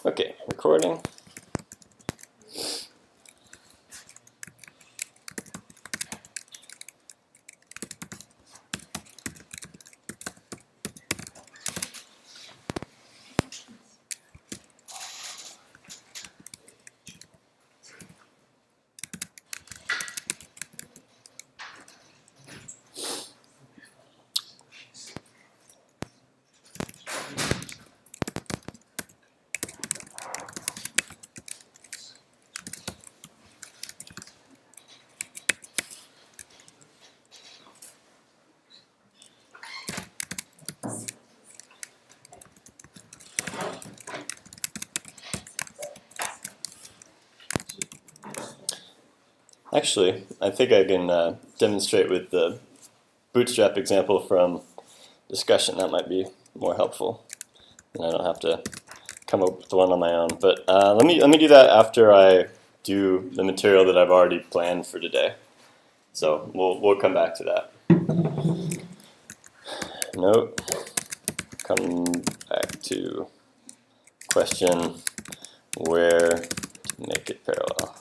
Okay, recording. Actually, I think I can demonstrate with the bootstrap example from discussion. That might be more helpful, and I don't have to come up with one on my own. But let me do that after I do the material that I've already planned for today. So we'll come back to that. Note. Come back to question where to make it parallel.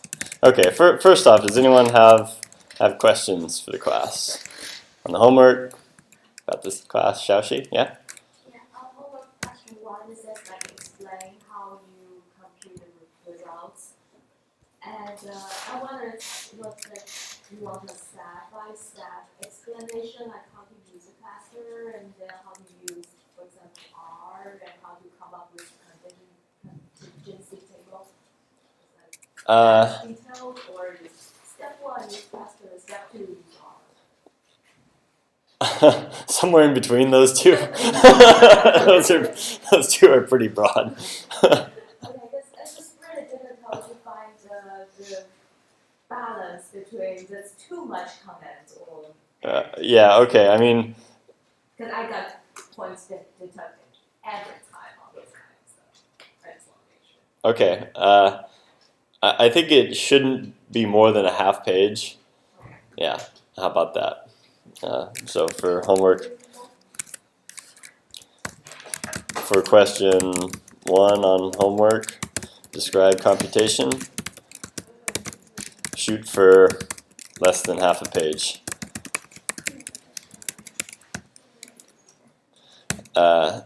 Okay, first off, does anyone have questions for the class on the homework about this class? Xiaoxi, yeah? Yeah, homework question 1 is just like explain how you compute the results. And I wonder what like you want a step-by-step explanation, like how to use a cluster and then how to use, for example, R, and how to come up with contingency table. Detailed, or step 1 is cluster, step 2 is R. Somewhere in between those two. those two are pretty broad. Okay, it's just really difficult to find the balance between there's too much comment or. Yeah. Okay. I mean. Because I got points detected every time on this kind of stuff. Okay. I think it shouldn't be more than a half page. Yeah. How about that? So for homework, for question 1 on homework, describe computation. Shoot for less than half a page.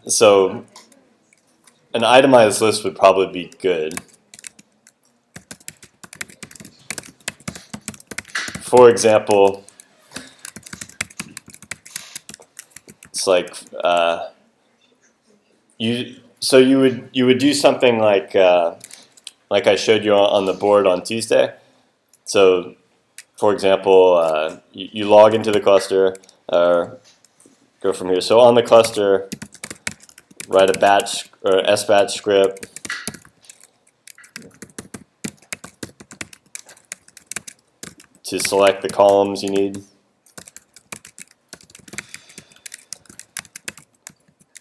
So an itemized list would probably be good. For example, it's like you would do something like I showed you on the board on Tuesday. So, for example, you log into the cluster, go from here. So on the cluster, write a batch or sbatch script. To select the columns you need.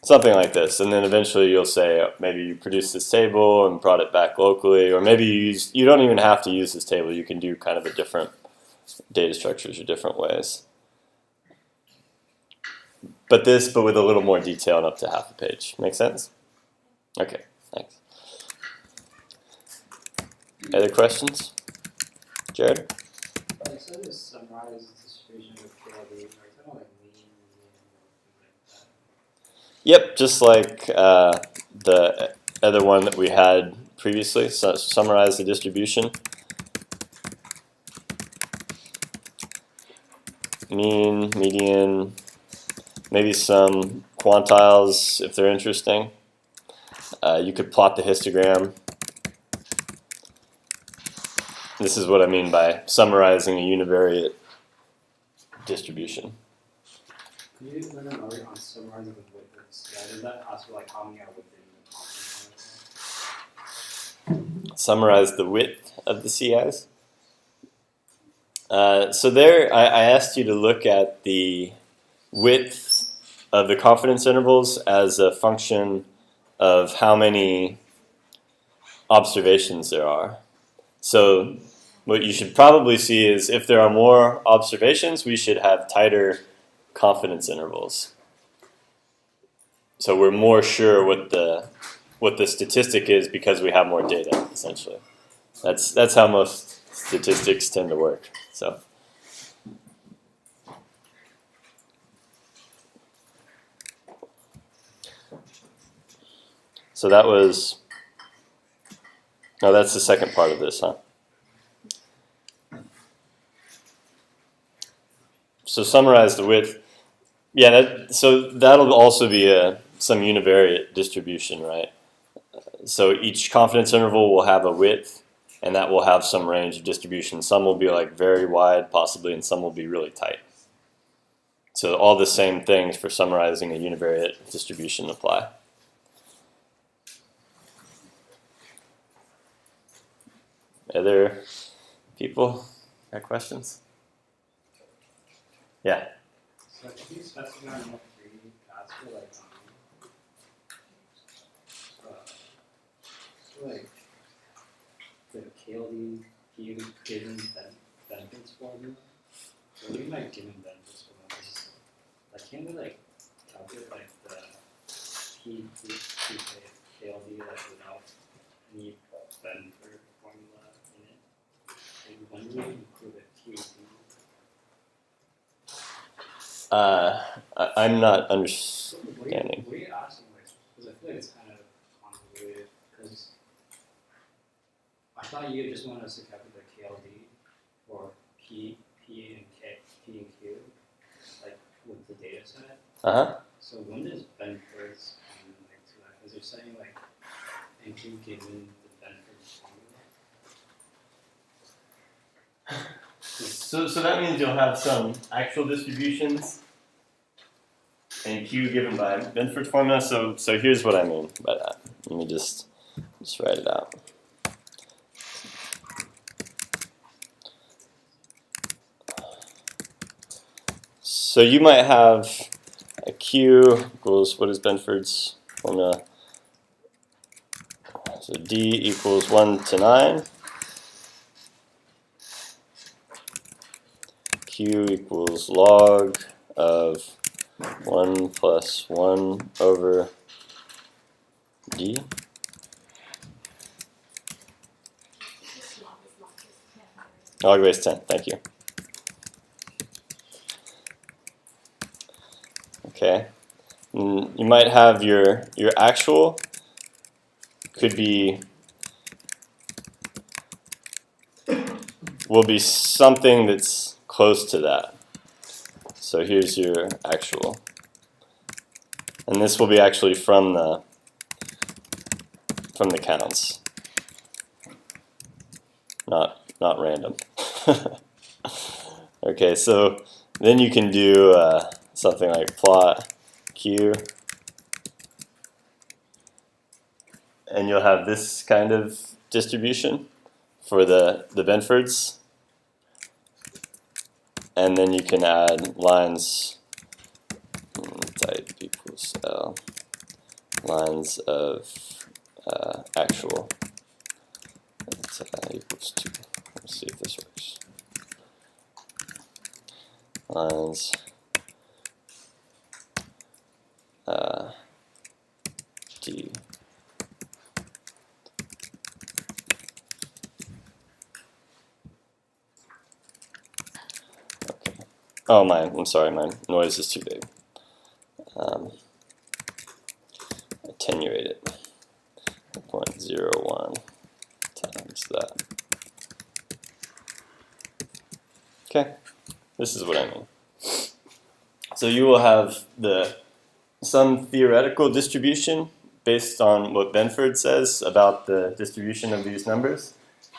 Something like this, and then eventually you'll say maybe you produce this table and brought it back locally, or maybe you don't even have to use this table. You can do kind of a different data structures or different ways. But with a little more detail and up to half a page. Make sense? Okay, thanks. Other questions? Jared? So this summarize the distribution of KLB, right? I don't like mean like that. Yep, just like the other one that we had previously. So summarize the distribution. Mean, median, maybe some quantiles if they're interesting. You could plot the histogram. This is what I mean by summarizing a univariate distribution. Can you elaborate on summarizing the width of the CI? Does that also like how many are within the confidence? Summarize the width of the CIs. So there, I asked you to look at the width of the confidence intervals as a function of how many observations there are. So what you should probably see is if there are more observations, we should have tighter confidence intervals. So we're more sure what the statistic is because we have more data, essentially. That's how most statistics tend to work. So that was, no, that's the second part of this, huh? So summarize the width. Yeah, so that'll also be some univariate distribution, right? So each confidence interval will have a width, and that will have some range of distribution. Some will be like very wide, possibly, and some will be really tight. So all the same things for summarizing a univariate distribution apply. Other people got questions? Yeah. So if you specify enough free paths for like the KLD given benefits formula, so we might given benefits formula. Like can we like calculate like the KLD like without any benefit formula in it? Like when do we include a QD? I'm not understanding. What are you asking? Because I feel like it's kind of convoluted. Because I thought you just wanted us to calculate the KLD or P and Q, like with the data set. So when does Benford's come like to that? Because they're saying like NQ given the Benford's formula. So that means you'll have some actual distributions and Q given by Benford's formula. So here's what I mean by that. Let me just write it out. So you might have a Q equals, what is Benford's formula? So D equals 1 to 9. Q equals log of 1 plus 1 over D. Log base 10, thank you. Okay. You might have your actual could be, will be something that's close to that. So here's your actual. And this will be actually from the counts. Not random. Okay, so then you can do something like plot Q, and you'll have this kind of distribution for the Benfords, and then you can add lines type equals L, lines of actual equals 2. Let's see if this works. Lines D. Okay. Oh, I'm sorry, my noise is too big. Attenuate it. 0.01 times that. Okay, this is what I mean. So you will have some theoretical distribution based on what Benford says about the distribution of these numbers,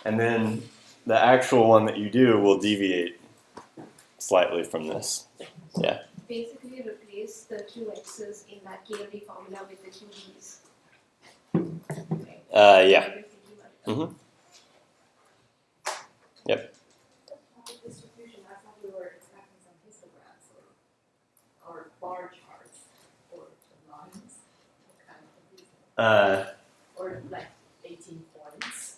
and then the actual one that you do will deviate slightly from this. Yeah. Basically replace the two x's in that KLD formula with the two d's. Yeah. Mm-hmm. Yep. Distribution, I thought we were expecting some histograms or bar charts or lines. Kind of or like 18 points.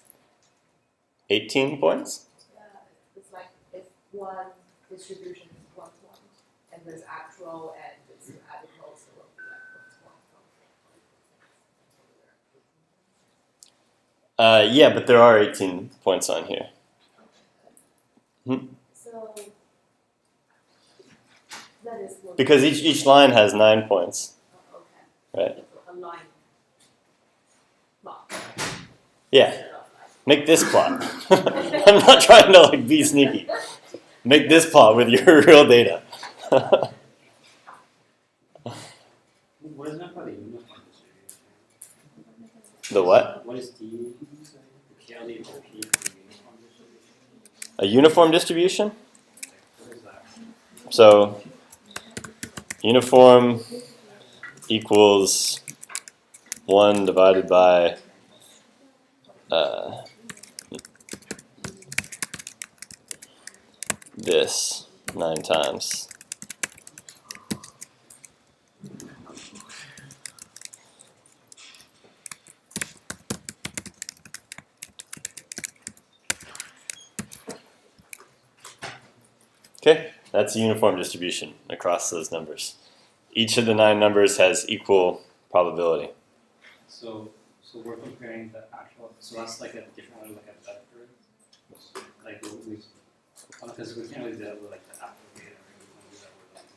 18 points? It's like if one distribution is 1 point and and there's actual and it's articles, so it'll be like what's one from. Yeah, but there are 18 points on here. So that is what. Because each line has 9 points, Okay. right? So a line. Plot. Yeah, Instead of like. make this plot. I'm not trying to like be sneaky. Make this plot with your real data. What is meant by the uniform distribution? The what? What is the KLD for P for the uniform distribution? A uniform distribution? What is that? So uniform equals 1 divided by this 9 times. Okay, that's a uniform distribution across those numbers. Each of the 9 numbers has equal probability. So we're comparing the actual. So that's like a different one, like a vector. Like we, because we can't really do that with like the actual data. Right? We want to do that with like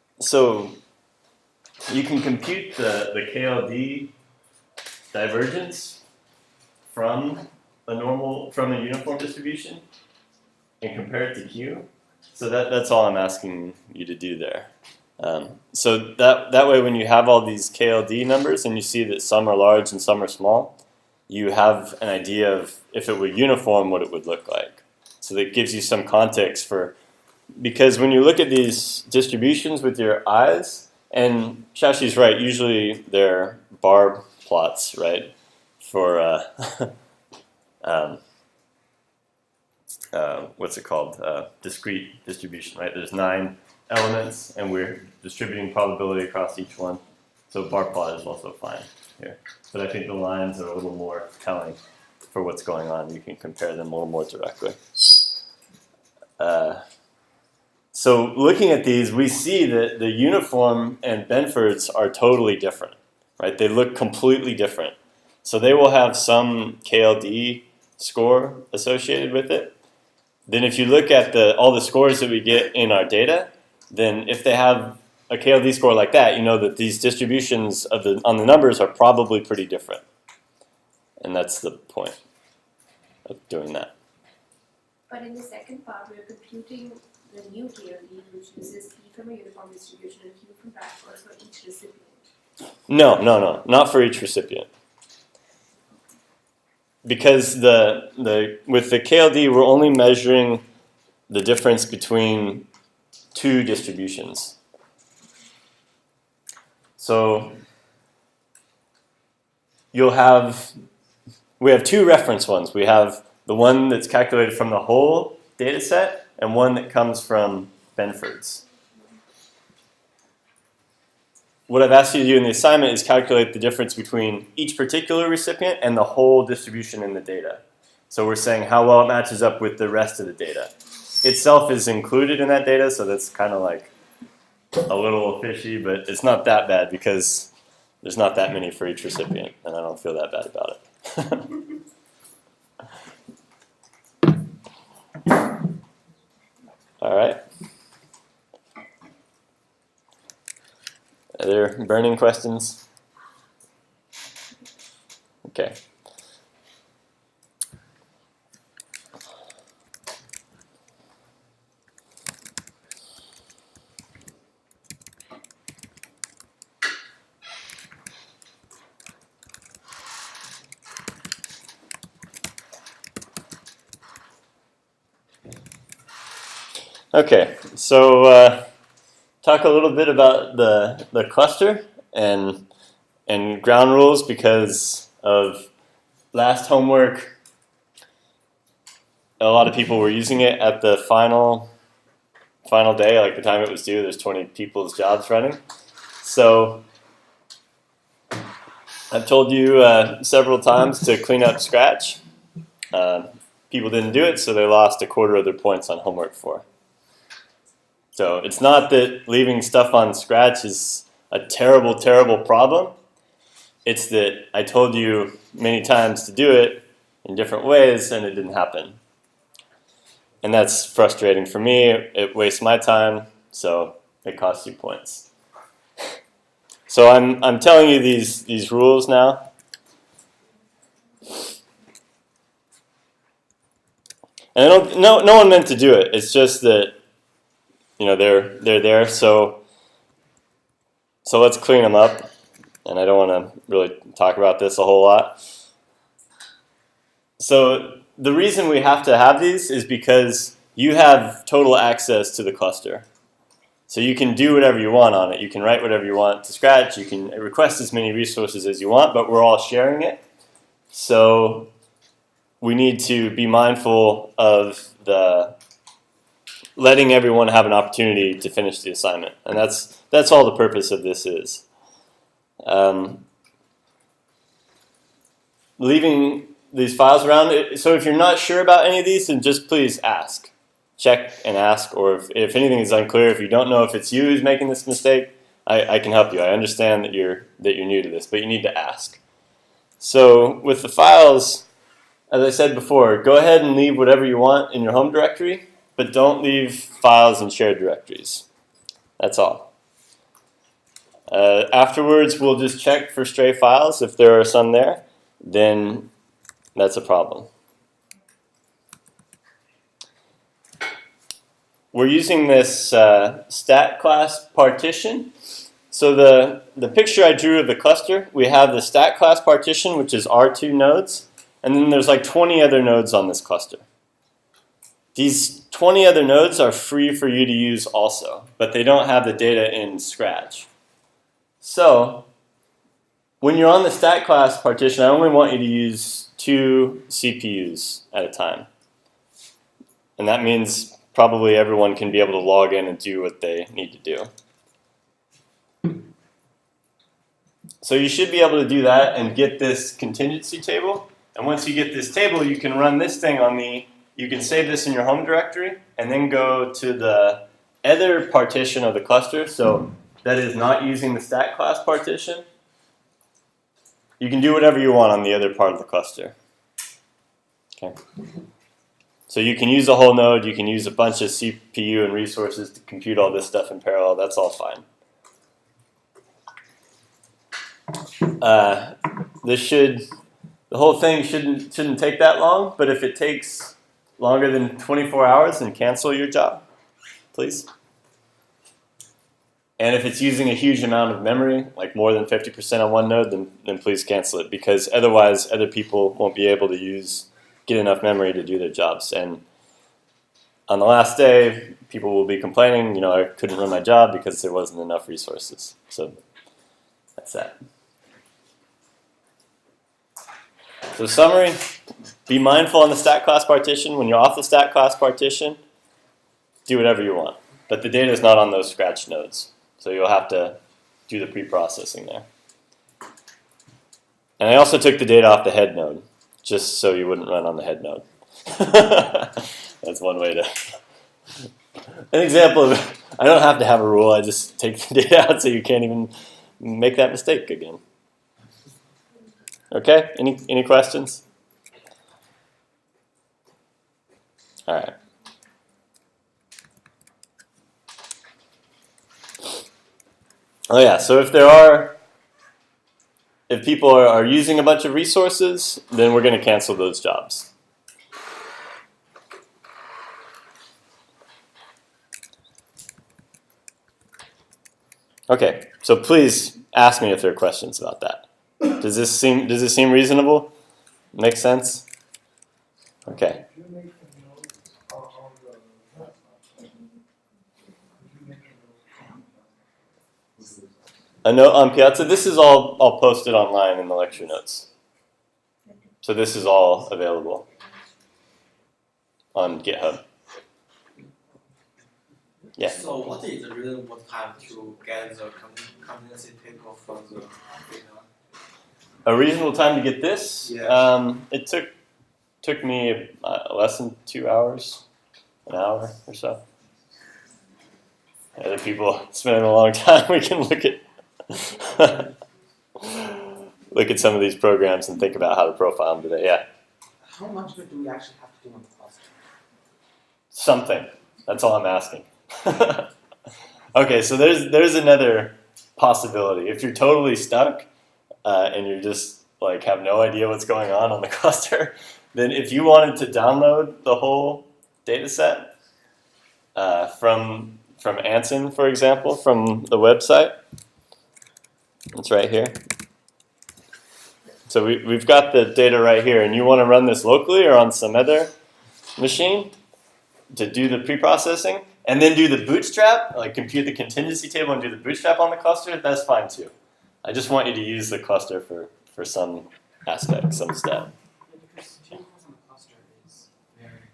one. So you can compute the KLD divergence from a uniform distribution and compare it to Q. So that's all I'm asking you to do there. So that way when you have all these KLD numbers and you see that some are large and some are small, you have an idea of if it were uniform what it would look like. So that gives you some context for, because when you look at these distributions with your eyes, and Shashi's right, usually they're bar plots, right, for what's it called, discrete distribution, right? There's 9 elements and we're distributing probability across each one. So bar plot is also fine here. But I think the lines are a little more telling for what's going on. You can compare them a little more directly. So looking at these, we see that the uniform and Benford's are totally different, right? They look completely different. So they will have some KLD score associated with it. Then if you look at all the scores that we get in our data, then if they have a KLD score like that, you know that these distributions on the numbers are probably pretty different. And that's the point of doing that. But in the second part, we're computing the new KLD, which uses P from a uniform distribution and Q from backwards for each recipient. No, not for each recipient. Because with the KLD, we're only measuring the difference between 2 distributions. So we have 2 reference ones. We have the one that's calculated from the whole data set and one that comes from Benford's. What I've asked you to do in the assignment is calculate the difference between each particular recipient and the whole distribution in the data. So we're saying how well it matches up with the rest of the data. Itself is included in that data, so that's kind of like a little fishy, but it's not that bad because there's not that many for each recipient, and I don't feel that bad about it. All right. Are there burning questions? Okay. Okay, so talk a little bit about the cluster and ground rules, because of last homework, a lot of people were using it at the final day, like the time it was due. There's 20 people's jobs running. So I've told you several times to clean up Scratch. People didn't do it, so they lost a quarter of their points on homework 4. So it's not that leaving stuff on Scratch is a terrible, terrible problem. It's that I told you many times to do it in different ways, and it didn't happen. And that's frustrating for me. It wastes my time, so it costs you points. So I'm telling you these rules now. And no one meant to do it. It's just that they're there. So let's clean them up. And I don't want to really talk about this a whole lot. So the reason we have to have these is because you have total access to the cluster. So you can do whatever you want on it. You can write whatever you want to Scratch. You can request as many resources as you want, but we're all sharing it. So we need to be mindful of letting everyone have an opportunity to finish the assignment. And that's all the purpose of this is. Leaving these files around. So if you're not sure about any of these, then just please ask. Check and ask, or if anything is unclear, if you don't know if it's you who's making this mistake, I can help you. I understand that you're new to this, but you need to ask. So with the files, as I said before, go ahead and leave whatever you want in your home directory, but don't leave files in shared directories. That's all. Afterwards, we'll just check for stray files. If there are some there, then that's a problem. We're using this stat class partition. So the picture I drew of the cluster, we have the stat class partition, which is our 2 nodes, and then there's like 20 other nodes on this cluster. These 20 other nodes are free for you to use also, but they don't have the data in Scratch. So when you're on the stat class partition, I only want you to use 2 CPUs at a time. And that means probably everyone can be able to log in and do what they need to do. So you should be able to do that and get this contingency table. And once you get this table, you can run this thing you can save this in your home directory and then go to the other partition of the cluster. So that is not using the stat class partition. You can do whatever you want on the other part of the cluster. Okay. So you can use a whole node, you can use a bunch of CPU and resources to compute all this stuff in parallel, that's all fine. The whole thing shouldn't take that long, but if it takes longer than 24 hours, then cancel your job, please. And if it's using a huge amount of memory, like more than 50% on one node, then please cancel it, because otherwise other people won't be able to get enough memory to do their jobs. And on the last day, people will be complaining, I couldn't run my job because there wasn't enough resources. So that's that. So summary, be mindful on the stat class partition. When you're off the stat class partition, do whatever you want. But the data is not on those Scratch nodes. So you'll have to do the pre-processing there. And I also took the data off the head node, just so you wouldn't run on the head node. That's one way to... An example of, I don't have to have a rule, I just take the data out so you can't even make that mistake again. Okay, any questions? All right. Oh yeah, so if people are using a bunch of resources, then we're going to cancel those jobs. Okay, so please ask me if there are questions about that. Does this seem reasonable? Make sense? Okay. A note on Piazza. This is all posted online in the lecture notes. So this is all available on GitHub. Yeah. So what is the reasonable time to get the contingency table from the data? a reasonable time to get this. Yeah. It took me less than 2 hours, an hour or so. Other people spending a long time. We can look at some of these programs and think about how to profile them today. Yeah, How much of it do we actually have to do on the cluster? something. That's all I'm asking. Okay, so there's another possibility. If you're totally stuck and you're just like have no idea what's going on the cluster, then if you wanted to download the whole data set from Anson, for example, from the website, it's right here. So we've got the data right here, and you want to run this locally or on some other machine to do the pre-processing, and then do the bootstrap, like compute the contingency table and do the bootstrap on the cluster, that's fine too. I just want you to use the cluster for some aspect, some step. Yeah, because GPUs on the cluster is very, very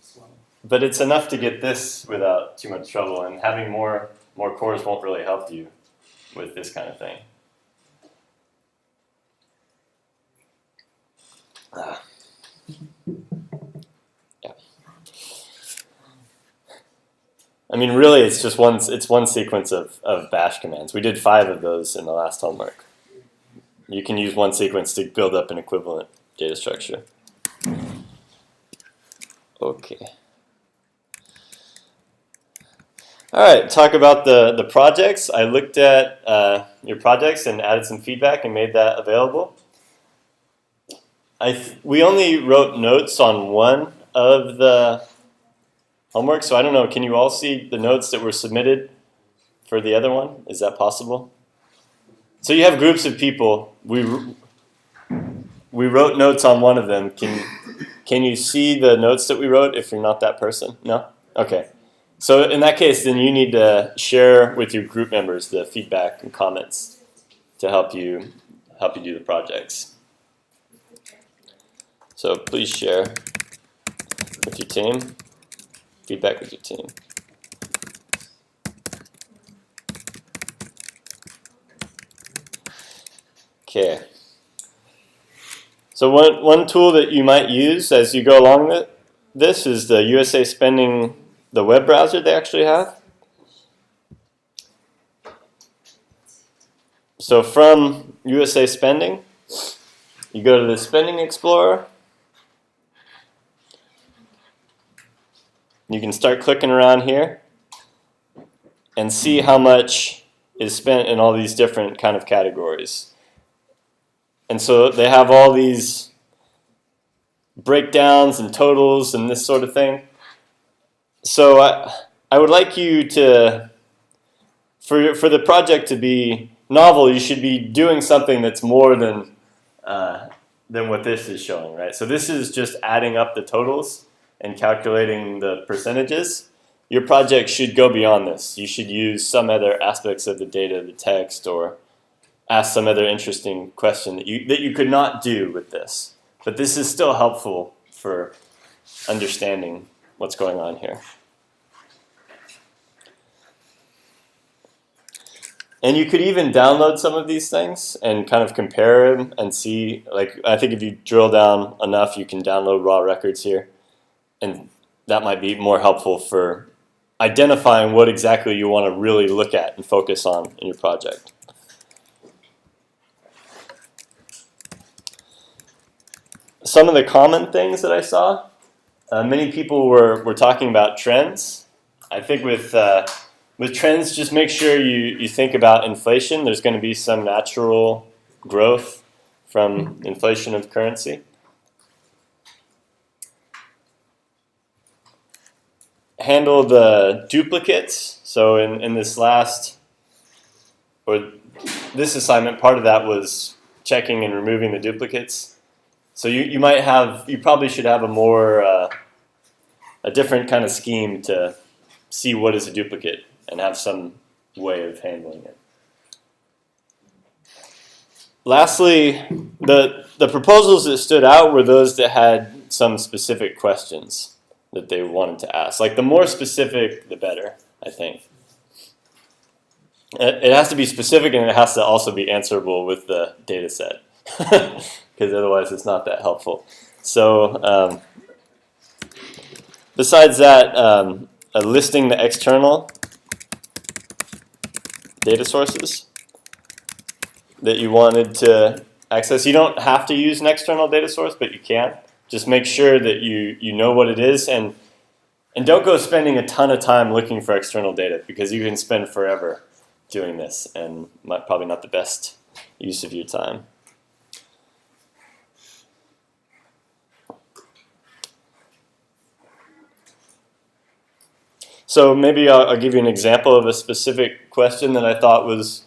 slow. But it's enough to get this without too much trouble, and having more cores won't really help you with this kind of thing. Yeah. I mean, really, it's just one sequence of bash commands. We did 5 of those in the last homework. You can use one sequence to build up an equivalent data structure. Okay. All right, talk about the projects. I looked at your projects and added some feedback and made that available. We only wrote notes on one of the homework, so I don't know, can you all see the notes that were submitted for the other one? Is that possible? So you have groups of people. We wrote notes on one of them. Can you see the notes that we wrote if you're not that person? No? Okay. So in that case, then you need to share with your group members the feedback and comments to help you do the projects. So please share with your team, feedback with your team. Okay. So one tool that you might use as you go along this is the USA Spending, the web browser they actually have. So from USA Spending, you go to the Spending Explorer. You can start clicking around here and see how much is spent in all these different kind of categories. And so they have all these breakdowns and totals and this sort of thing. So I would like you to, for the project to be novel, you should be doing something that's more than what this is showing, right? So this is just adding up the totals and calculating the percentages. Your project should go beyond this. You should use some other aspects of the data, the text, or ask some other interesting question that you could not do with this. But this is still helpful for understanding what's going on here. And you could even download some of these things and kind of compare them and see, like, I think if you drill down enough, you can download raw records here. And that might be more helpful for identifying what exactly you want to really look at and focus on in your project. Some of the common things that I saw, many people were talking about trends. I think with trends, just make sure you think about inflation. There's going to be some natural growth from inflation of currency. Handle the duplicates. So in this this assignment, part of that was checking and removing the duplicates. So you probably should have a different kind of scheme to see what is a duplicate and have some way of handling it. Lastly, the proposals that stood out were those that had some specific questions that they wanted to ask. Like, the more specific, the better, I think. It has to be specific, and it has to also be answerable with the data set. because otherwise it's not that helpful. So besides that, listing the external data sources that you wanted to access. You don't have to use an external data source, but you can. Just make sure that you know what it is, and don't go spending a ton of time looking for external data, because you can spend forever doing this, and probably not the best use of your time. So maybe I'll give you an example of a specific question that I thought was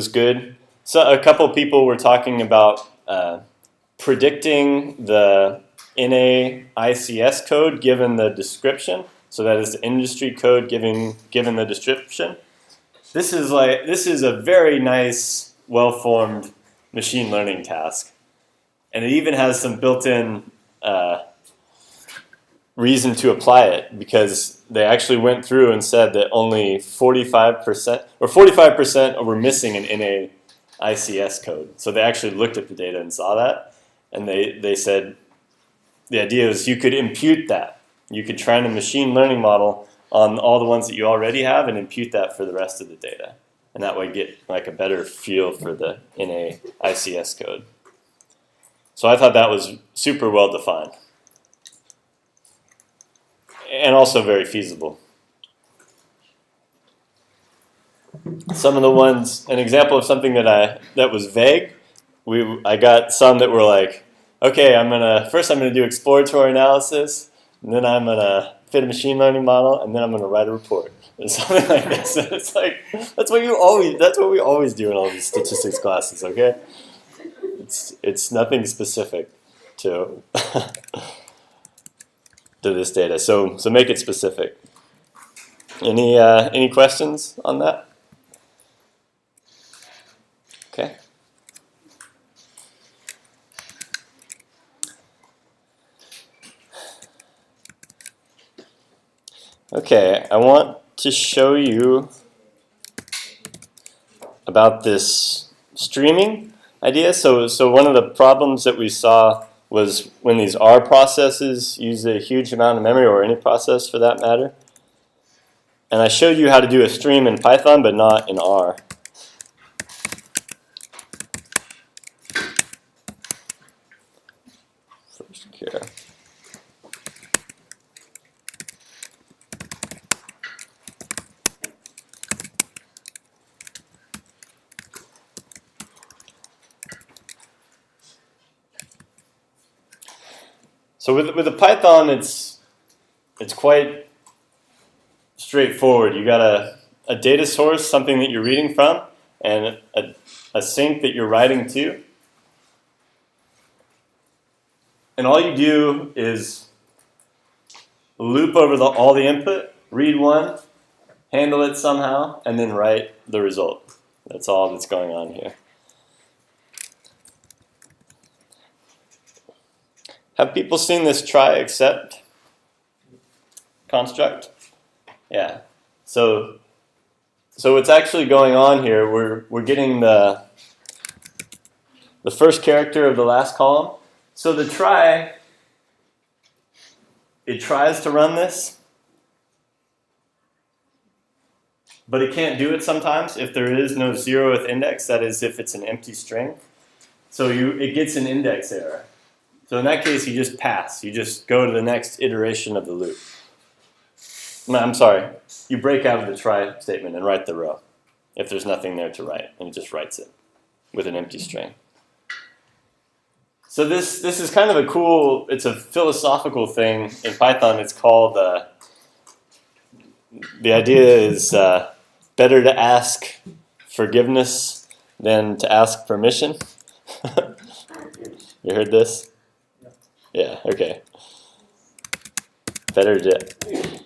good. So a couple people were talking about predicting the NAICS code given the description. So that is the industry code given the description. This is a very nice, well-formed machine learning task, and it even has some built-in reason to apply it, because they actually went through and said that only 45% were missing an NAICS code. So they actually looked at the data and saw that, and they said the idea is you could impute that. You could train a machine learning model on all the ones that you already have and impute that for the rest of the data, and that way get like a better feel for the NAICS code. So I thought that was super well defined, and also very feasible. Some of the ones, an example of something that was vague, I got some that were like, okay, first I'm gonna do exploratory analysis, and then I'm gonna fit a machine learning model, and then I'm gonna write a report, or something like this. And it's like that's what we always do in all these statistics classes. Okay, it's nothing specific to to this data. So make it specific. Any questions on that? Okay. Okay, I want to show you about this streaming idea. So one of the problems that we saw was when these R processes use a huge amount of memory, or any process for that matter. And I showed you how to do a stream in Python, but not in R. First here. So with the Python, it's quite straightforward. You got a data source, something that you're reading from, and a sink that you're writing to. And all you do is loop over all the input, read one, handle it somehow, and then write the result. That's all that's going on here. Have people seen this try except construct? Yeah. So what's actually going on here, we're getting the first character of the last column. So the try, it tries to run this, but it can't do it sometimes if there is no 0th index, that is if it's an empty string. So it gets an index error. So in that case, you just pass. You just go to the next iteration of the loop. I'm sorry, you break out of the try statement and write the row if there's nothing there to write, and it just writes it with an empty string. So this is kind of a cool, it's a philosophical thing in Python. It's called, the idea is better to ask forgiveness than to ask permission. You heard this? Yeah, okay. Better to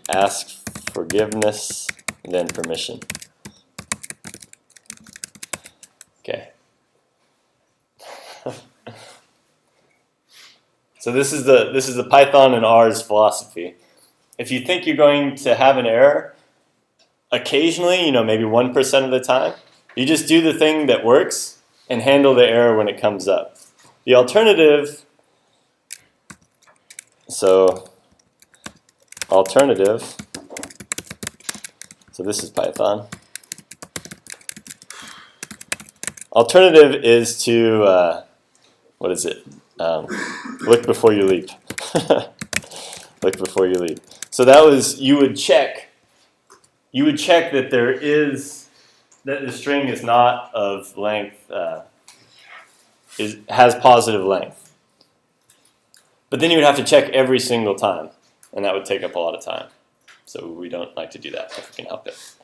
ask forgiveness than permission. Okay. So this is the Python and R's philosophy. If you think you're going to have an error, occasionally, maybe 1% of the time, you just do the thing that works and handle the error when it comes up. The alternative, so alternative, so this is Python. Alternative is to, what is it? Look before you leap. Look before you leap. So that was, you would check that there is, that the string is not of length, has positive length. But then you would have to check every single time, and that would take up a lot of time. So we don't like to do that if we can help it.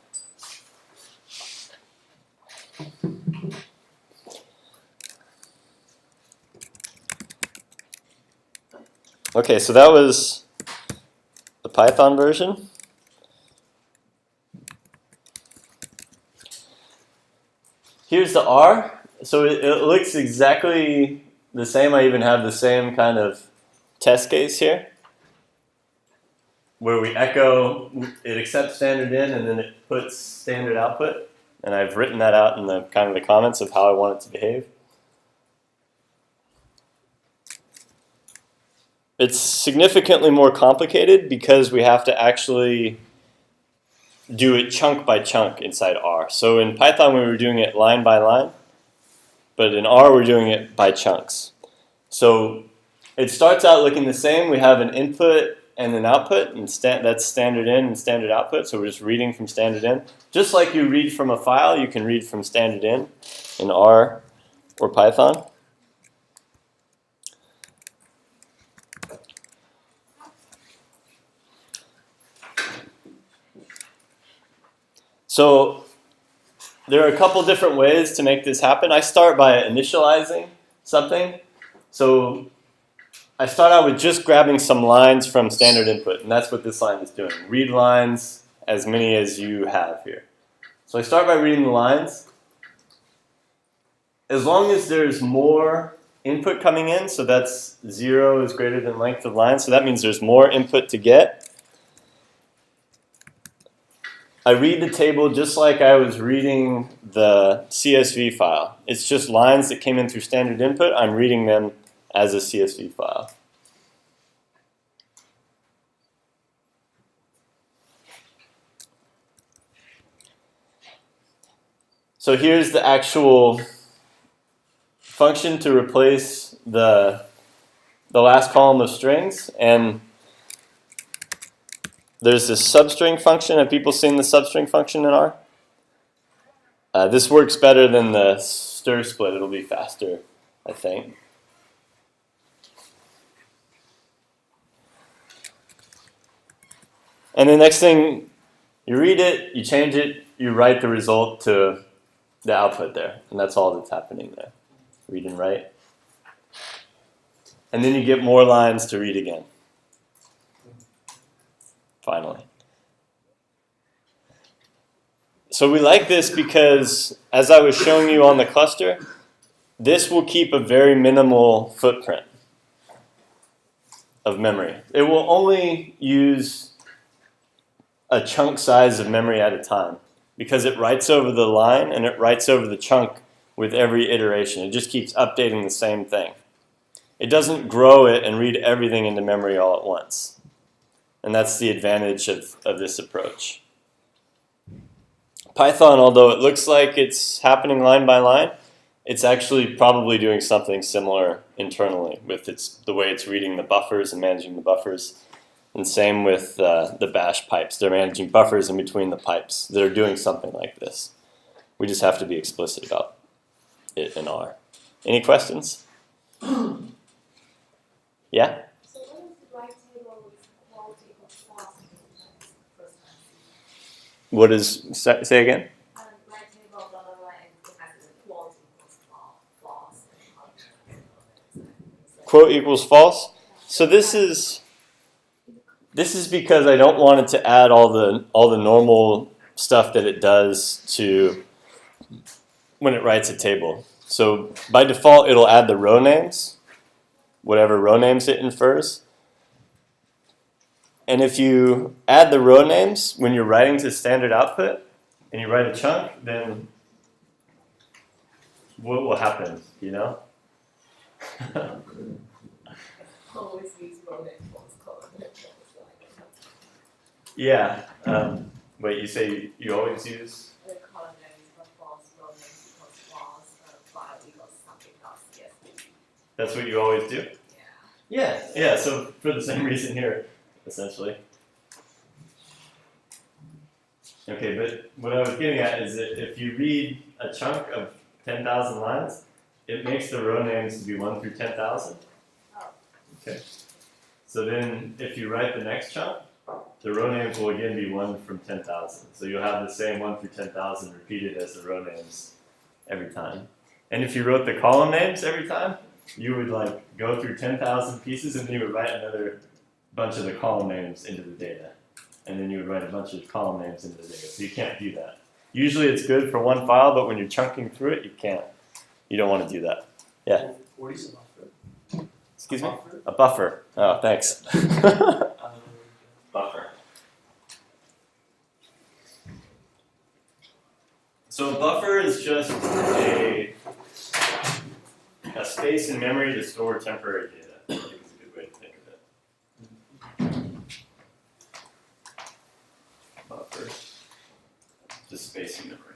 Okay, so that was the Python version. Here's the R. So it looks exactly the same. I even have the same kind of test case here, where we echo, it accepts standard in, and then it puts standard output. And I've written that out in the kind of the comments of how I want it to behave. It's significantly more complicated because we have to actually do it chunk by chunk inside R. So in Python we were doing it line by line, but in R we're doing it by chunks. So it starts out looking the same. We have an input and an output, and that's standard in and standard output, so we're just reading from standard in. Just like you read from a file, you can read from standard in R or Python. So there are a couple different ways to make this happen. I start by initializing something. So I start out with just grabbing some lines from standard input, and that's what this line is doing. Read lines, as many as you have here. So I start by reading the lines. As long as there's more input coming in, so that's 0 is greater than length of line, so that means there's more input to get. I read the table just like I was reading the CSV file. It's just lines that came in through standard input. I'm reading them as a CSV file. So here's the actual function to replace the last column of strings, and there's this substring function. Have people seen the substring function in R? This works better than the stir split. It'll be faster, I think. And the next thing, you read it, you change it, you write the result to the output there. And that's all that's happening there. Read and write. And then you get more lines to read again. Finally. So we like this because, as I was showing you on the cluster, this will keep a very minimal footprint of memory. It will only use a chunk size of memory at a time because it writes over the line and it writes over the chunk with every iteration. It just keeps updating the same thing. It doesn't grow it and read everything into memory all at once. And that's the advantage of this approach. Python, although it looks like it's happening line by line, it's actually probably doing something similar internally with the way it's reading the buffers and managing the buffers. And same with the bash pipes. They're managing buffers in between the pipes. They're doing something like this. We just have to be explicit about it in R. Any questions? Yeah? So what is the right table with quality of false? What is, say again? Right table, blah, blah, blah, and it has the quality equals false. Quote equals false. So this is because I don't want it to add all the normal stuff that it does to when it writes a table. So by default, it'll add the row names, whatever row names it infers. And if you add the row names when you're writing to standard output and you write a chunk, then what will happen, you know? Always use row name forms, column name forms, so I don't have Yeah. Wait, you say you always use? the column names for false, row names equals false, file equals something else, yes. That's what you always do? Yeah. Yeah, so for the same reason here, essentially. Okay, but what I was getting at is that if you read a chunk of 10,000 lines, it makes the row names to be 1 through 10,000. Oh. Okay. So then if you write the next chunk, the row names will again be 1 from 10,000. So you'll have the same 1 through 10,000 repeated as the row names every time. And if you wrote the column names every time, you would like go through 10,000 pieces and then you would write another bunch of the column names into the data. And then you would write a bunch of column names into the data. So you can't do that. Usually it's good for one file, but when you're chunking through it, you can't. You don't want to do that. Yeah. What is a buffer? Excuse me? Buffer? A buffer. Oh, thanks. Buffer. So a buffer is just a space in memory to store temporary data. I think is a good way to think of it. Buffer. Just space in memory.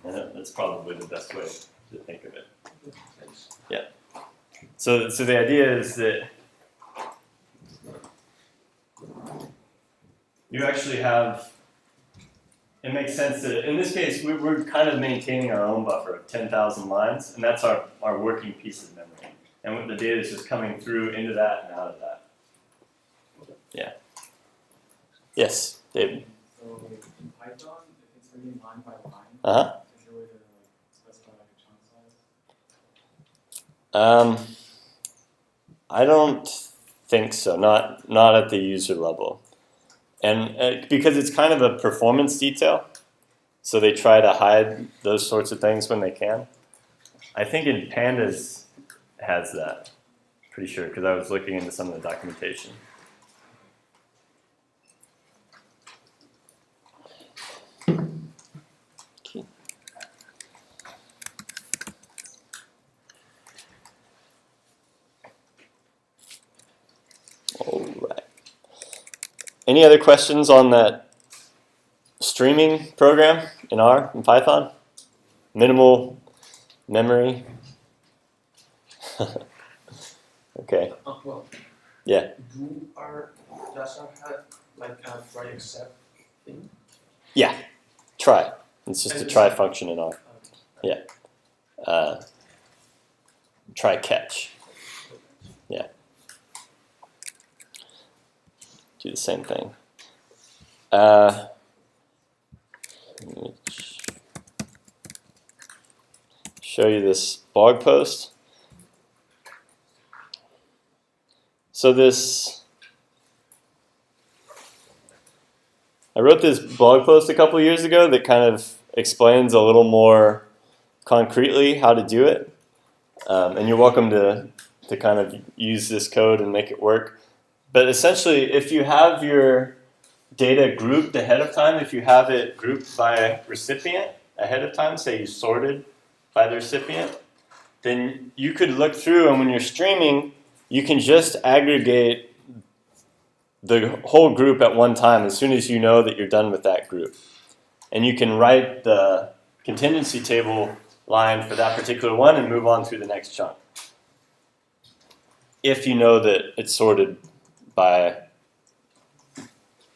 That's probably the best way to think of it. Yeah. So the idea is that you actually have, it makes sense that in this case, we're kind of maintaining our own buffer of 10,000 lines, and that's our working piece of memory. And when the data is just coming through into that and out of that. Yeah. Yes, David. So in Python, if it's written line by line, Uh-huh. is there a way to specify like a chunk size? I don't think so. Not at the user level, and because it's kind of a performance detail, so they try to hide those sorts of things when they can. I think in Pandas has that, pretty sure, because I was looking into some of the documentation. All right. Any other questions on that streaming program in R, in Python? Minimal memory? Okay. Well, Yeah. does R have like a try except thing? Yeah. Try. It's just a And try it's- function in R. Try catch. Yeah. Do the same thing. Let me show you this blog post. So I wrote this blog post a couple years ago that kind of explains a little more concretely how to do it. And you're welcome to kind of use this code and make it work. But essentially, if you have your data grouped ahead of time, if you have it grouped by recipient ahead of time, say you sorted by the recipient, then you could look through, and when you're streaming, you can just aggregate the whole group at one time as soon as you know that you're done with that group. And you can write the contingency table line for that particular one and move on through the next chunk, if you know that it's sorted by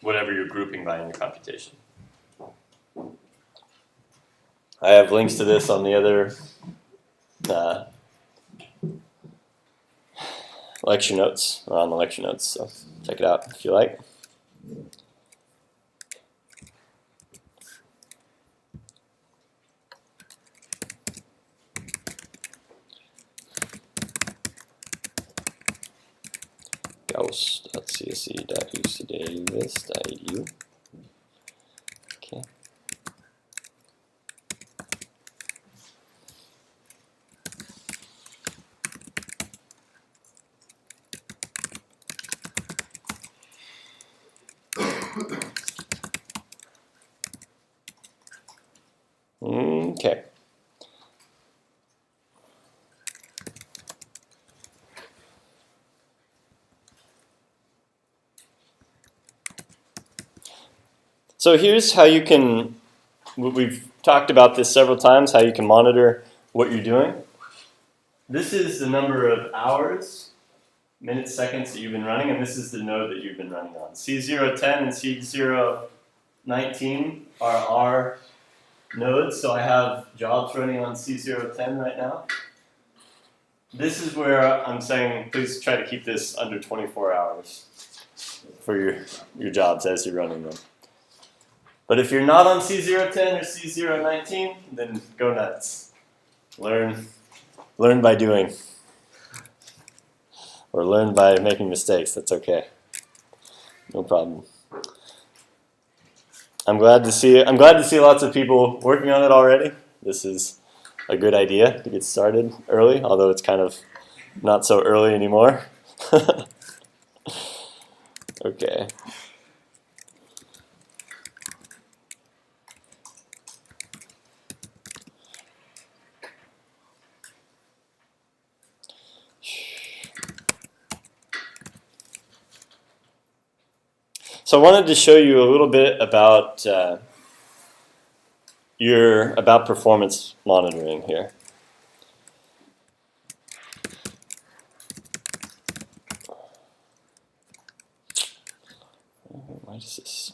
whatever you're grouping by in your computation. I have links to this on the other lecture notes, or on the lecture notes, so check it out if you like. gauss.cse.ucdavis.edu. Okay. Okay. So here's how you can, we've talked about this several times, how you can monitor what you're doing. This is the number of hours, minutes, seconds that you've been running, and this is the node that you've been running on. C010 and C019 are our nodes, so I have jobs running on C010 right now. This is where I'm saying please try to keep this under 24 hours for your jobs as you're running them. But if you're not on C010 or C019, then go nuts. Learn by doing. Or learn by making mistakes, that's okay. No problem. I'm glad to see lots of people working on it already. This is a good idea to get started early, although it's kind of not so early anymore. Okay. So I wanted to show you a little bit about performance monitoring here. Why does this?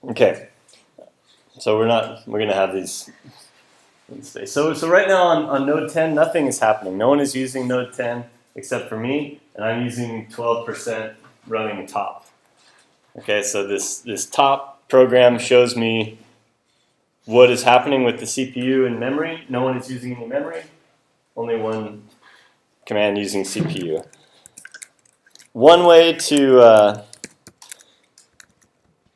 Okay, so we're going to have these. So right now on node 10, nothing is happening. No one is using node 10 except for me, and I'm using 12% running top. Okay, so this top program shows me what is happening with the CPU and memory. No one is using any memory, only one command using CPU. One way to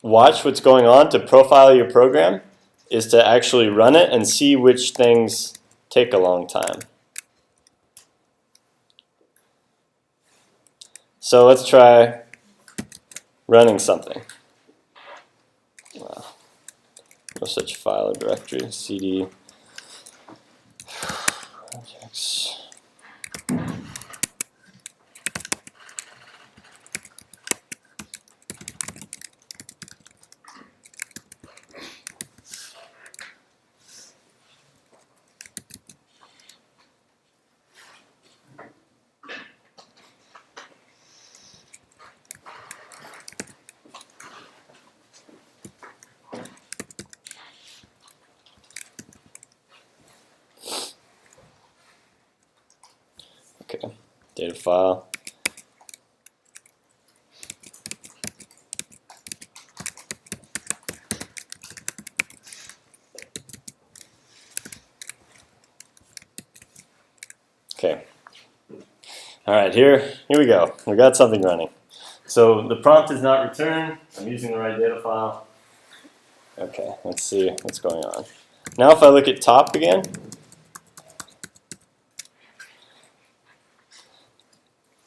watch what's going on, to profile your program, is to actually run it and see which things take a long time. So let's try running something. Wow. No such file or directory. CD projects. Okay, data file. Okay. All right, here we go. We got something running. So the prompt is not returned. I'm using the right data file. Okay, let's see what's going on. Now if I look at top again,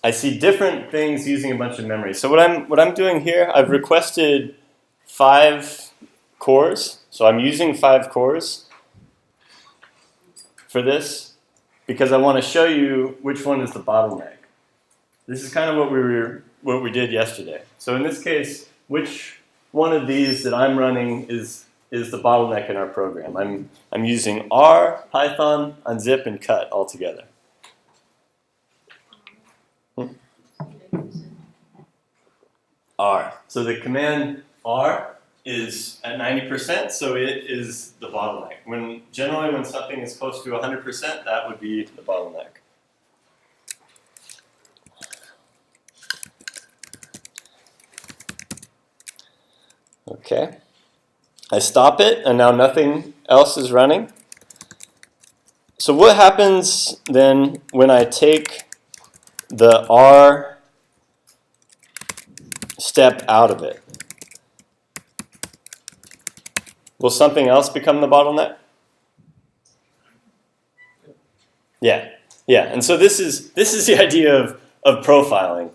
I see different things using a bunch of memory. So what I'm doing here, I've requested 5 cores. So I'm using 5 cores for this because I want to show you which one is the bottleneck. This is kind of what we did yesterday. So in this case, which one of these that I'm running is the bottleneck in our program? I'm using R, Python, unzip, and cut all together. R. So the command R is at 90%, so it is the bottleneck. Generally when something is close to 100%, that would be the bottleneck. Okay. I stop it, and now nothing else is running. So what happens then when I take the R step out of it? Will something else become the bottleneck? Yeah, yeah. And so this is the idea of profiling.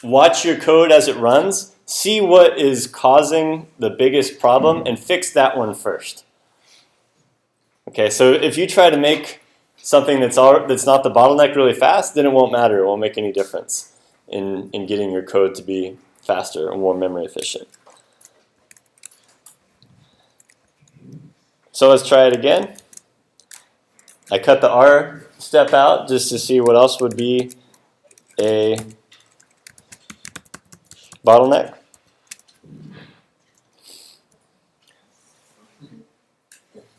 Watch your code as it runs, see what is causing the biggest problem, and fix that one first. Okay, so if you try to make something that's not the bottleneck really fast, then it won't matter. It won't make any difference in getting your code to be faster and more memory efficient. So let's try it again. I cut the R step out just to see what else would be a bottleneck.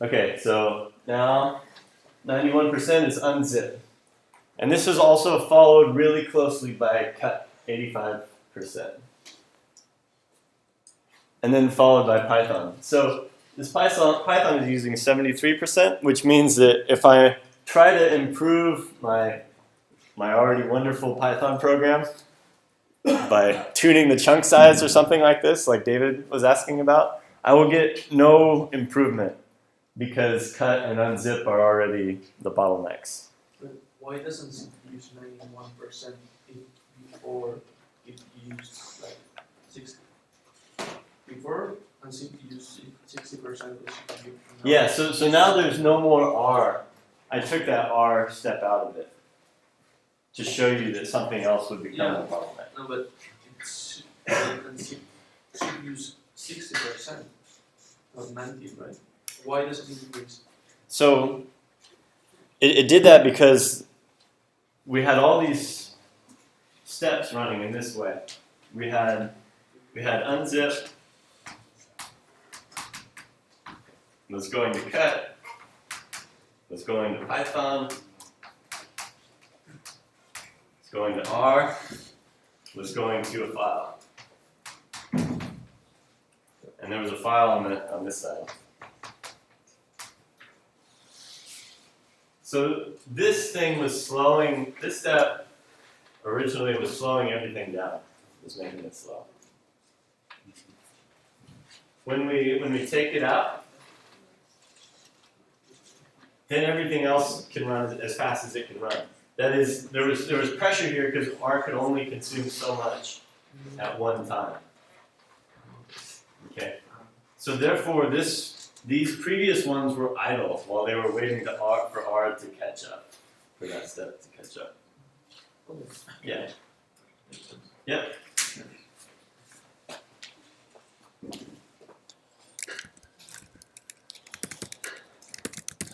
Okay, so now 91% is unzip. And this is also followed really closely by cut 85%. And then followed by Python. So this Python is using 73%, which means that if I try to improve my already wonderful Python program by tuning the chunk size or something like this, like David was asking about, I will get no improvement because cut and unzip are already the bottlenecks. But why doesn't it use 91% before it used like 60? Before unzip used 60%. Yeah, so now there's no more R. I took that R step out of it to show you that something else would become a bottleneck. No, but it's unzip should use 60%, not 90, right? Why does it increase? So it did that because we had all these steps running in this way. We had unzip, was going to cut, was going to Python, was going to R, was going to a file. And there was a file on this side. So this thing was slowing, this step originally was slowing everything down. It was making it slow. When we take it out, then everything else can run as fast as it can run. That is, there was pressure here because R could only consume so much at one time. Okay. So therefore these previous ones were idle while they were waiting for R to catch up, for that step to catch up. Yeah. Yep.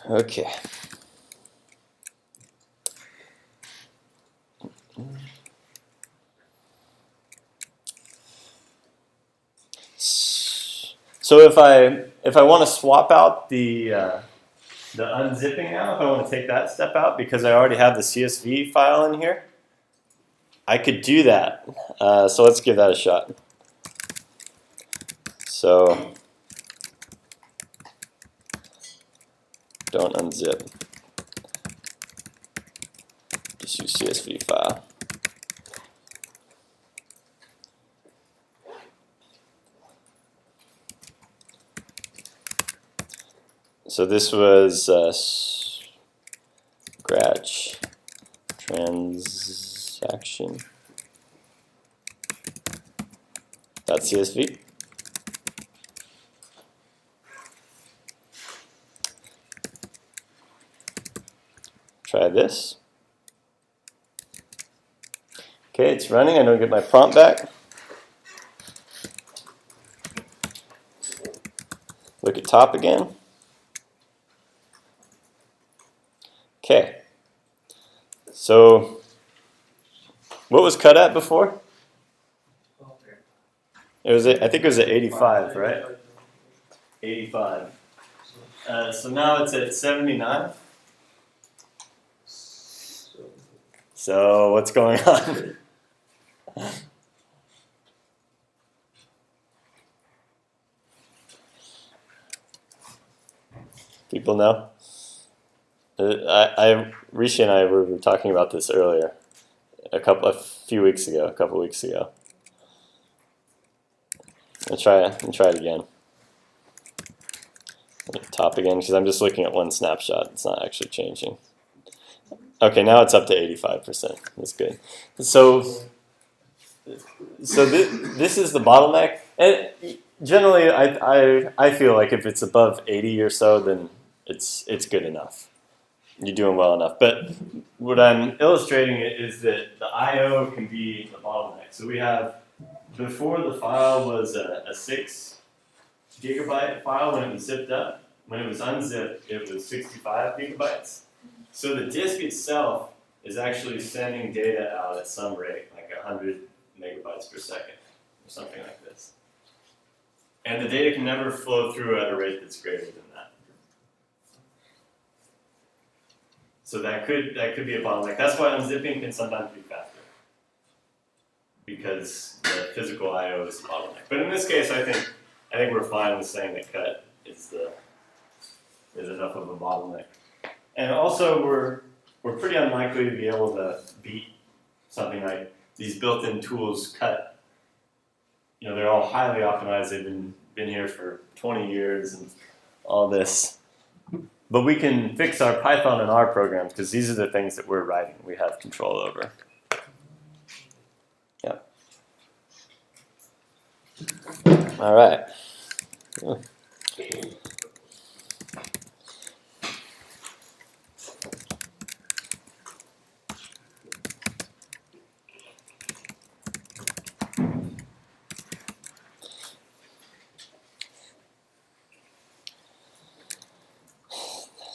Okay. So if I want to swap out the unzipping now, if I want to take that step out because I already have the CSV file in here, I could do that. So let's give that a shot. So don't unzip. Just use CSV file. So this was scratch transaction .csv. Try this. Okay, it's running. I don't get my prompt back. Look at top again. Okay. So, what was cut at before? It was I think it was at 85, right? 85. So now it's at 79. So what's going on? People know? Rishi and I were talking about this earlier, a couple weeks ago. I'll try it again. Top again, because I'm just looking at one snapshot. It's not actually changing. Okay, now it's up to 85%. That's good. So this is the bottleneck. And generally, I feel like if it's above 80 or so, then it's good enough. You're doing well enough. But what I'm illustrating is that the I/O can be the bottleneck. So we have, before the file was a 6 gigabyte file when it was zipped up. When it was unzipped, it was 65 gigabytes. So the disk itself is actually sending data out at some rate, like 100 megabytes per second, or something like this. And the data can never flow through at a rate that's greater than that. So that could be a bottleneck. That's why unzipping can sometimes be faster, because the physical I/O is the bottleneck. But in this case, I think we're fine with saying that cut is enough of a bottleneck. And also, we're pretty unlikely to be able to beat something like these built-in tools. Cut. You know, they're all highly optimized. They've been here for 20 years and all this. But we can fix our Python and R programs because these are the things that we're writing. We have control over. Yeah. All right.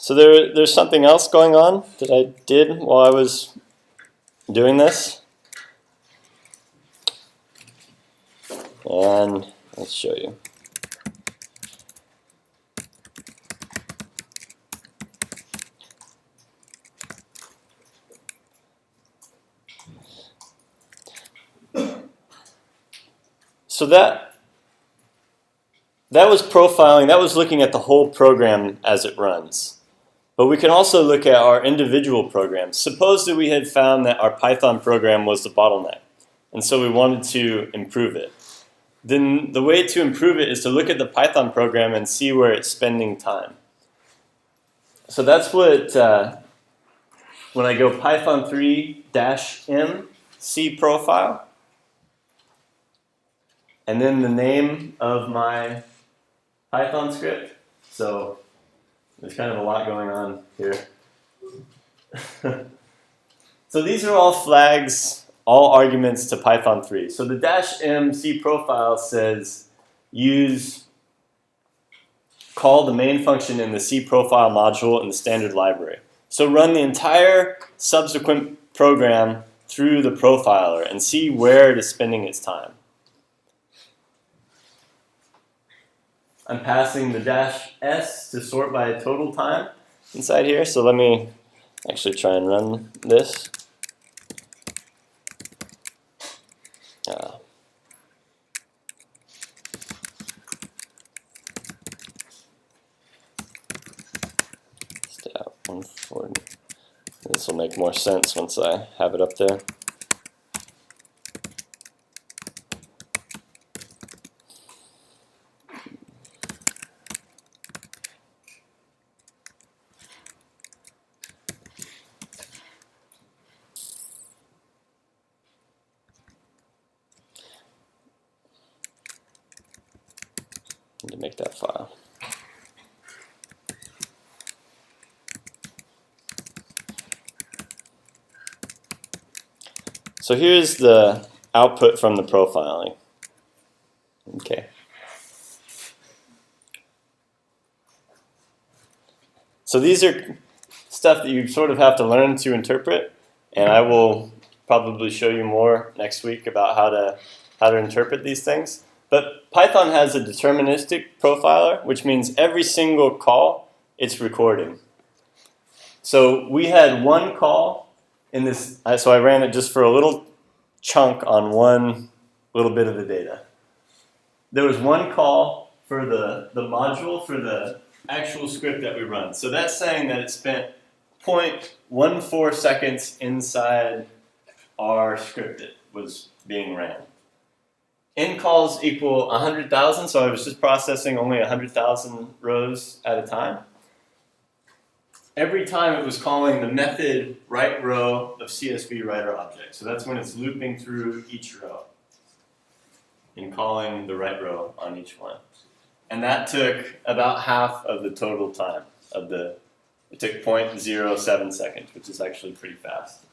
So there's something else going on that I did while I was doing this. And let's show you. So that was profiling, that was looking at the whole program as it runs. But we can also look at our individual programs. Suppose that we had found that our Python program was the bottleneck, and so we wanted to improve it. Then the way to improve it is to look at the Python program and see where it's spending time. So that's what, when I go Python 3-m C profile, and then the name of my Python script. So there's kind of a lot going on here. So these are all flags, all arguments to Python 3. So the -m C profile says call the main function in the C profile module in the standard library. So run the entire subsequent program through the profiler and see where it is spending its time. I'm passing the -s to sort by total time inside here. So let me actually try and run this. Stat 140. This will make more sense once I have it up there. To make that file. So here's the output from the profiling. Okay. So these are stuff that you sort of have to learn to interpret, and I will probably show you more next week about how to interpret these things. But Python has a deterministic profiler, which means every single call, it's recording. So we had one call in this, so I ran it just for a little chunk on one little bit of the data. There was one call for the module, for the actual script that we run. So that's saying that it spent 0.14 seconds inside our script that was being ran. In calls equal 100,000, so I was just processing only 100,000 rows at a time. Every time it was calling the method write row of CSV writer object. So that's when it's looping through each row and calling the write row on each one. And that took about half of the total time of the, it took 0.07 seconds, which is actually pretty fast.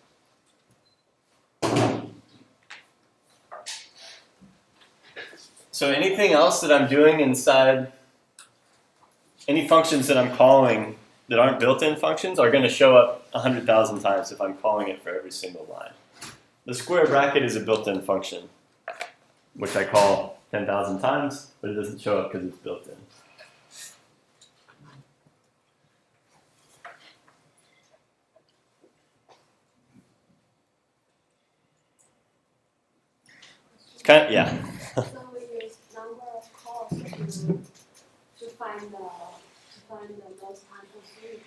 So anything else that I'm doing inside, any functions that I'm calling that aren't built-in functions are going to show up 100,000 times if I'm calling it for every single line. The square bracket is a built-in function, which I call 10,000 times, but it doesn't show up because it's built in. Kind of, yeah. So we use number of calls to find the most time-consuming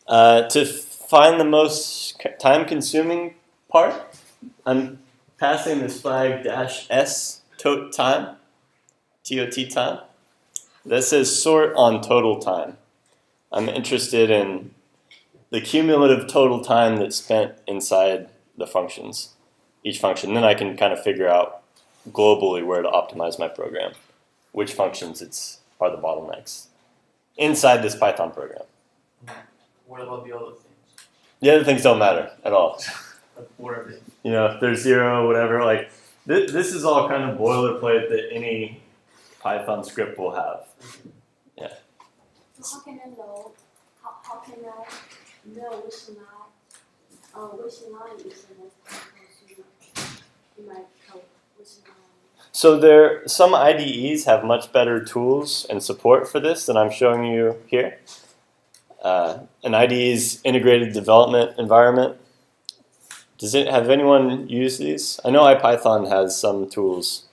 part. To find the most time-consuming part, I'm passing this flag -s tot time, TOT time. That says sort on total time. I'm interested in the cumulative total time that's spent inside the functions, each function. Then I can kind of figure out globally where to optimize my program, which functions are the bottlenecks inside this Python program. What about the other things? The other things don't matter at all. Like what are they? You know, if they're 0, whatever, like this is all kind of boilerplate that any Python script will have. So how can I know? How can I know which line is the most time-consuming in my code? Which line? So some IDEs have much better tools and support for this than I'm showing you here. An IDE's integrated development environment. Have anyone used these? I know IPython has some tools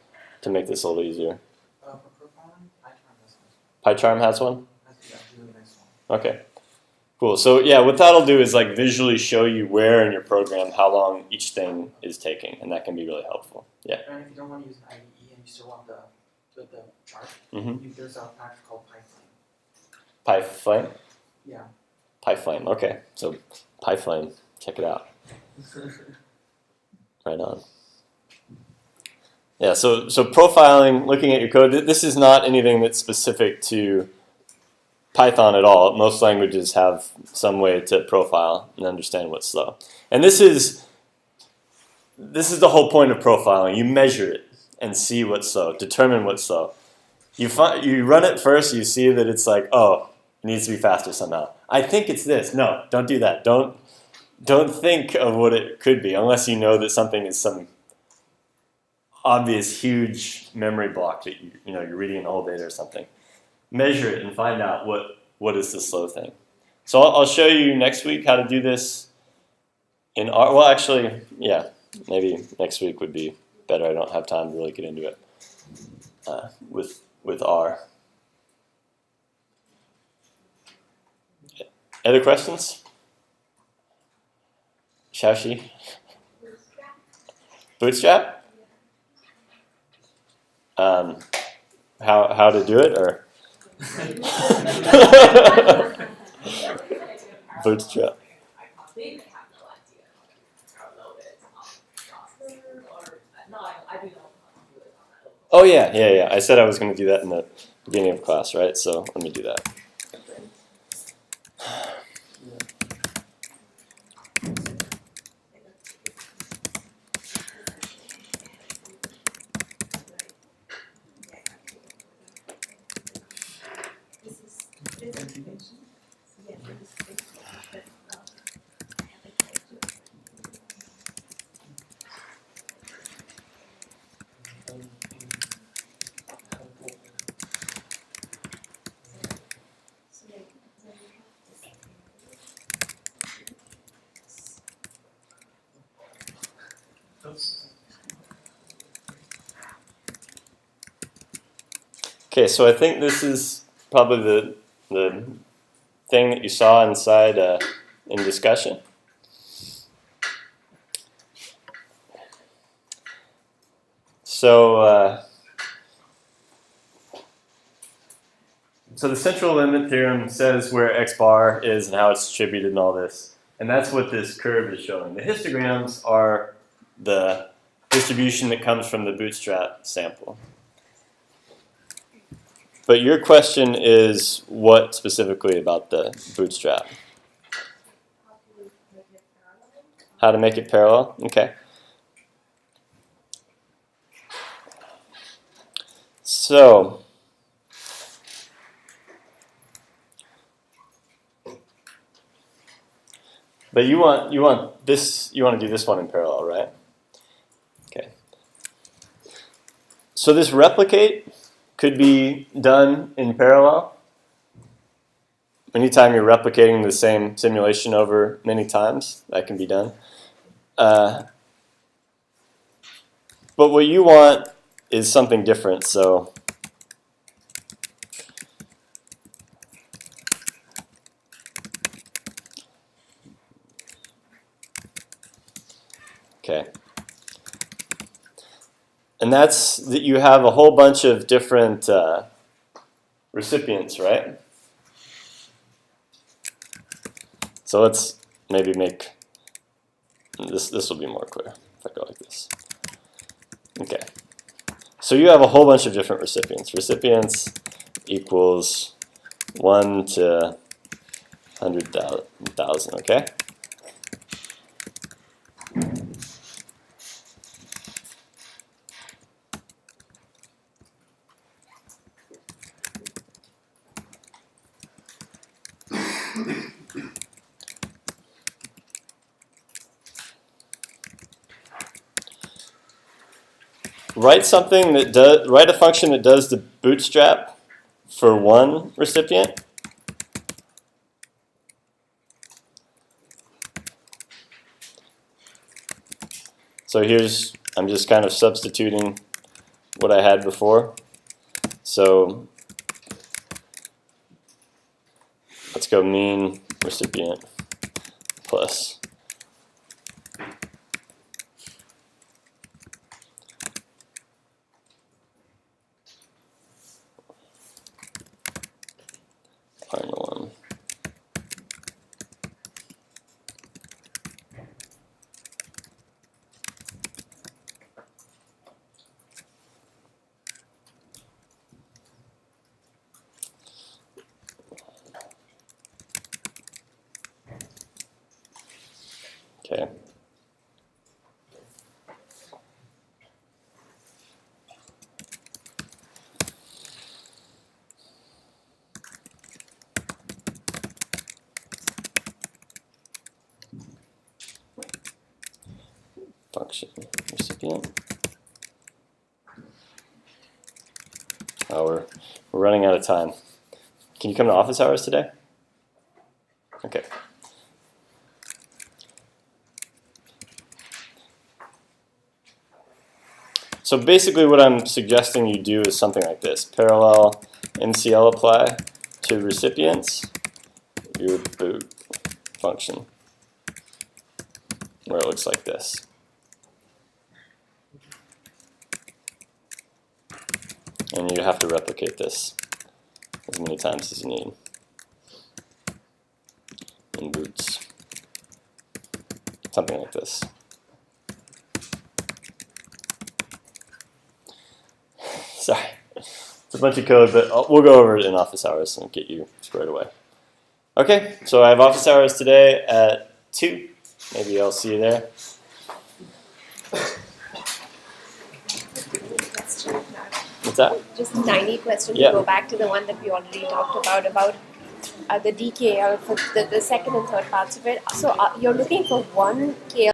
to make this a little easier. For profiling, PyCharm has one. PyCharm has one? Yeah, really nice one. Okay, cool. So yeah, what that'll do is like visually show you where in your program how long each thing is taking, and that can be really helpful. Yeah. And if you don't want to use an IDE and you still want the chart, Mm-hmm. there's a package called PyFlame. PyFlame? Yeah. PyFlame, okay. So PyFlame, check it out. Right on. Yeah, so profiling, looking at your code, this is not anything that's specific to Python at all. Most languages have some way to profile and understand what's slow. And this is the whole point of profiling. You measure it and see what's slow, determine what's slow. You run it first, you see that it's like, oh, it needs to be faster somehow. I think it's this. No, don't do that. Don't think of what it could be unless you know that something is some obvious huge memory block that you're reading an old data or something. Measure it and find out what is the slow thing. So I'll show you next week how to do this in R. Well, actually, yeah, maybe next week would be better. I don't have time to really get into it with R. Other questions? Xiaoxi? Bootstrap? How to do it, or? Bootstrap. They have no idea how to load it faster or no, I do know how to do it on that. Oh yeah. I said I was going to do that in the beginning of class, right? So let me do that. Okay, so I think this is probably the thing that you saw inside in discussion. So the central limit theorem says where x bar is and how it's distributed and all this. And that's what this curve is showing. The histograms are the distribution that comes from the bootstrap sample. But your question is what specifically about the bootstrap? How to make it parallel? Okay. So, but you want to do this one in parallel, right? Okay. So this replicate could be done in parallel. Anytime you're replicating the same simulation over many times, that can be done. But what you want is something different. So okay. And that's that you have a whole bunch of different recipients, right? So let's maybe make this will be more clear if I go like this. Okay. So you have a whole bunch of different recipients. Recipients equals 1 to 100,000, okay? Write something that does. Write a function that does the bootstrap for one recipient. So here's, I'm just kind of substituting what I had before. So let's go mean recipient plus. Final one. Okay. Function recipient. Oh, we're running out of time. Can you come to office hours today? Okay. So basically what I'm suggesting you do is something like this. Parallel MCL apply to recipients, your boot function, where it looks like this. And you have to replicate this as many times as you need in boots. Something like this. Sorry, it's a bunch of code, but we'll go over it in office hours and get you squared away. Okay, so I have office hours today at 2. Maybe I'll see you there. What's that? Just a tiny question Yeah. to go back to the one that we already talked about the DKL for the second and third parts of it. So you're looking for one KL